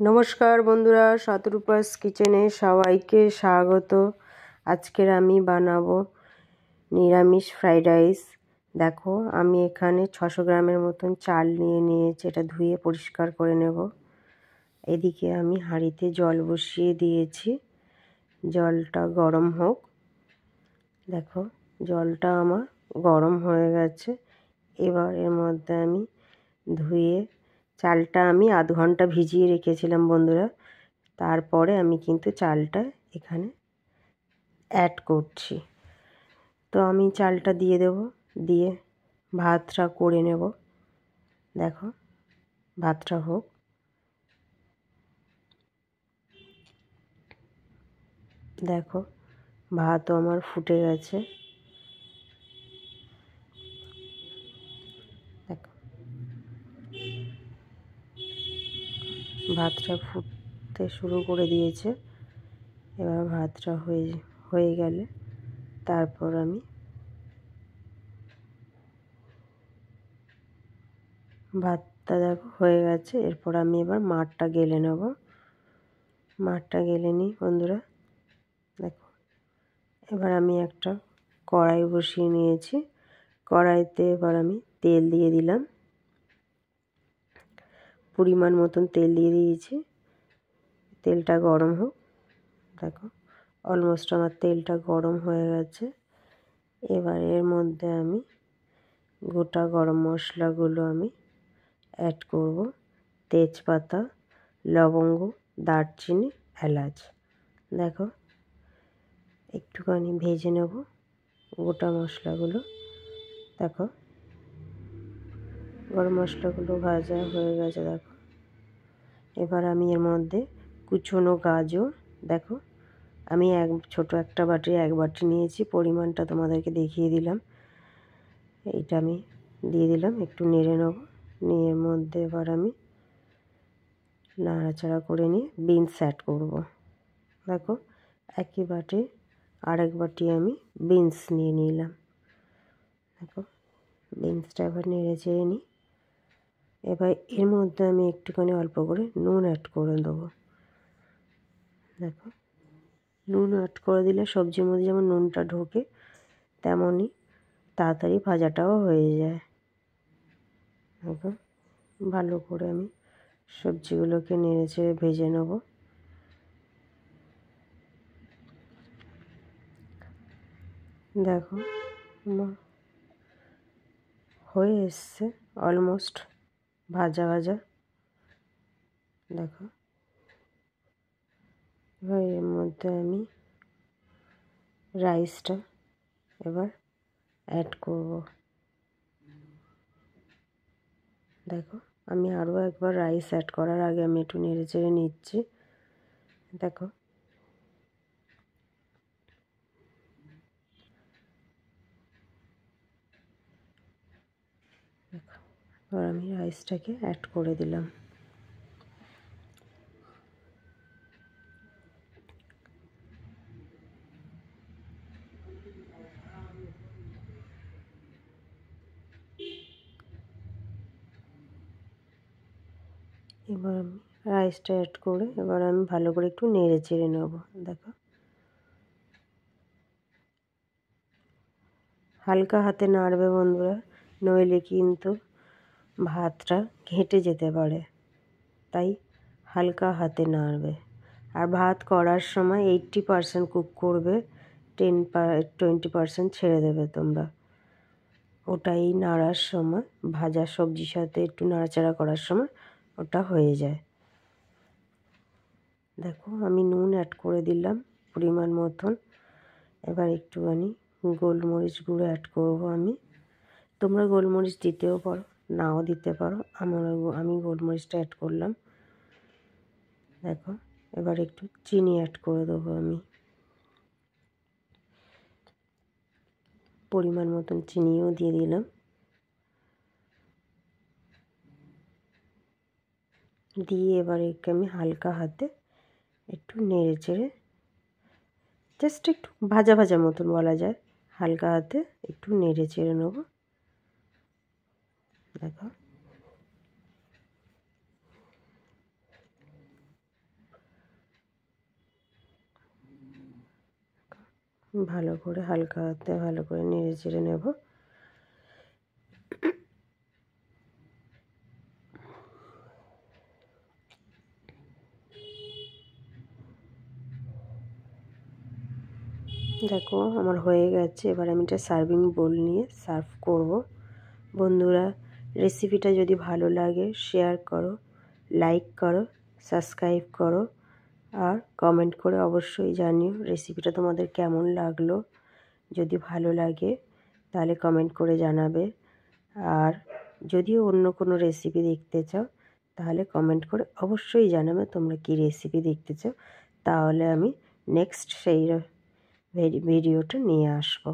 নমস্কার বন্ধুরা, শতরূপাস কিচেনে সবাইকে স্বাগত। আজকের আমি বানাবো নিরামিষ ফ্রাইড রাইস। দেখো, আমি এখানে 600 গ্রামের মতন চাল নিয়েছি। এটা ধুয়ে পরিষ্কার করে নেব। এদিকে আমি হাঁড়িতে জল বসিয়ে দিয়েছি, জলটা গরম হোক। দেখো, জলটা আমার গরম হয়ে গেছে। এবার এর মধ্যে আমি চালটা আমি আধ ঘন্টা ভিজিয়ে রেখেছিলাম বন্ধুরা। তারপরে আমি কিন্তু চালটা এখানে অ্যাড করছি। তো আমি চালটা দিয়ে দেব, দিয়ে ভাতটা করে নেব। দেখো, ভাতটা হোক। দেখো, ভাতও আমার ফুটে গেছে। দেখো, ভাতটা ফুটতে শুরু করে দিয়েছে। এবার ভাতটা হয়ে গেলে তারপর আমি ভাতটা দেখো হয়ে গেছে। এরপর আমি এবার মাঠটা গেলে নেব। মাঠটা গেলে নিই বন্ধুরা। দেখো, এবার আমি একটা কড়াই বসিয়ে নিয়েছি। কড়াইতে এবার আমি তেল দিয়ে দিলাম, পরিমাণ মতন তেল দিয়ে দিয়েছি। তেলটা গরম হোক। দেখো, অলমোস্ট আমার তেলটা গরম হয়ে গেছে। এবার এর মধ্যে আমি গোটা গরম মশলাগুলো আমি অ্যাড করব। তেজপাতা, লবঙ্গ, দারচিনি, এলাচ। দেখো, একটুখানি ভেজে নেব গোটা মশলাগুলো। দেখো, গরম মশলাগুলো ভাজা হয়ে গেছে। দেখো, এবার আমি এর মধ্যে কুচনো গাজর, দেখো আমি ছোট একটা বাটি 1 বাটি নিয়েছি, পরিমাণটা তোমাদেরকে দেখিয়ে দিলাম। এইটা আমি দিয়ে দিলাম, একটু নেড়ে নেব। নিয়ে এর মধ্যে এবার আমি নাড়াচাড়া করে নিয়ে বিনস অ্যাড করব। দেখো, একই বাটি আরেক বাটি আমি বিনস নিয়ে নিলাম। দেখো, বিনসটা এবার নেড়ে চেড়ে নিই। এবার এর মধ্যে আমি একটুখানি অল্প করে নুন অ্যাড করে দেবো। দেখো, নুন অ্যাড করে দিলে সবজির মধ্যে যেমন নুনটা ঢোকে, তেমনই তাড়াতাড়ি ভাজাটাও হয়ে যায়। দেখো, ভালো করে আমি সবজিগুলোকে নেড়ে চেড়ে ভেজে নেব। দেখো, হয়ে এসছে অলমোস্ট ভাজা ভাজা। দেখো, এবার এর মধ্যে আমি রাইসটা এবার অ্যাড করব। দেখো, আমি আরও একবার রাইস অ্যাড করার আগে আমি একটু নেড়ে চেড়ে নিচ্ছি। দেখো, এবার আমি রাইসটাকে অ্যাড করে দিলাম। এবার আমি রাইসটা অ্যাড করে এবার আমি ভালো করে একটু নেড়ে চেড়ে নেব। দেখো, হালকা হাতে নাড়বে বন্ধুরা, নইলে কিন্তু ভাতটা ঘেঁটে যেতে পারে। তাই হালকা হাতে নাড়বে। আর ভাত করার সময় 80% কুক করবে, 20% ছেড়ে দেবে তোমরা। ওটাই নাড়ার সময়, ভাজা সবজির সাথে একটু নাড়াচাড়া করার সময় ওটা হয়ে যায়। দেখো, আমি নুন অ্যাড করে দিলাম পরিমাণ মতন। এবার একটুখানি গোলমরিচ গুঁড়ো অ্যাড করব আমি। তোমরা গোলমরিচ দিতেও পারো, নাও দিতে পারো। আমি গোলমরিচটা অ্যাড করলাম। দেখো, এবার একটু চিনি অ্যাড করে দেবো আমি, পরিমাণ মতন চিনিও দিয়ে দিলাম। দিয়ে এবার একে আমি হালকা হাতে একটু নেড়ে চেড়ে, জাস্ট একটু ভাজা ভাজা মতন বলা যায়, হালকা হাতে একটু নেড়ে চেড়ে নেব। দেখো, ভালো করে হালকা হাতে ভালো করে নেড়ে চেড়ে নেব। দেখো আমার হয়ে গেছে। এবার আমি একটা সার্ভিং বোল নিয়ে সার্ভ করব। বন্ধুরা, রেসিপিটা যদি ভালো লাগে শেয়ার করো, লাইক করো, সাবস্ক্রাইব করো আর কমেন্ট করে অবশ্যই জানিও রেসিপিটা তোমাদের কেমন লাগলো। যদি ভালো লাগে তাহলে কমেন্ট করে জানাবে। আর যদিও অন্য কোনো রেসিপি দেখতে চাও তাহলে কমেন্ট করে অবশ্যই জানাবে তোমরা কী রেসিপি দেখতে চাও, তাহলে আমি নেক্সট সেই ভিডিওটা নিয়ে আসবো।